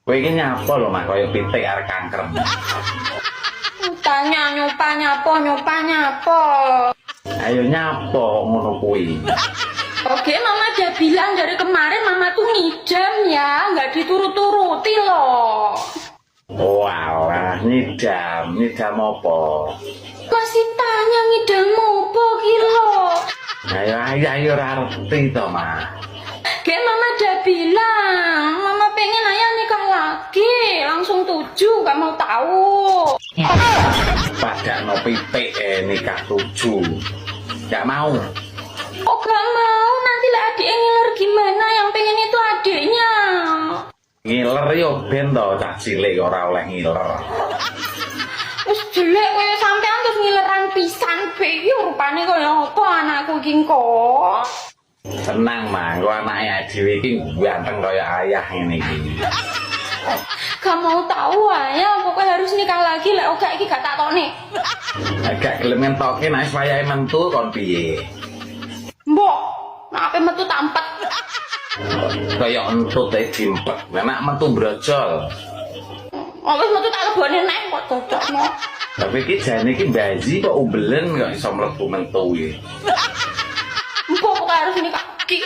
Kowe iki nyapa lho, Mak, kaya pitik arek kanker. Tanya nyopa nyapa. Ayo nyapa ngono kuwi. Oke, Mama udah bilang dari kemarin Mama tuh ngidam ya, nggak diturut-turuti loh. Walah, ngidam apa? Masih tanya ngidam apa kilo? Ayo ora ngerti to, Mak. Kayak Mama udah bilang, Mama pengen ayah nikah lagi, langsung 7, nggak mau tahu. Padakno pitik nikah 7. Gak mau. Oh gak mau, nanti lah adiknya ngiler gimana, yang pengen itu adiknya. Ngiler yo ben to, cah cilik ora oleh ngiler. Wis jelek kowe sampean terus ngileran pisan be, rupane kaya apa anakku iki kok. Tenang, Mak, kok anake dhewe iki ganteng kaya ayah ngene iki. Gak mau tahu ayah, pokoknya harus nikah lagi lah. Oke, iki gak takone. Agak gelem ngentoke nek wayahe mentu kon piye? Mbok, nek ape metu tampet. Kaya entut e dimpet, nek metu brojol. Oh, wis metu tak lebone nek kok cocokno. Tapi iki jane iki bayi kok umbelen kok iso mlebu mentu iki. Mbok pokoknya harus nikah lagi.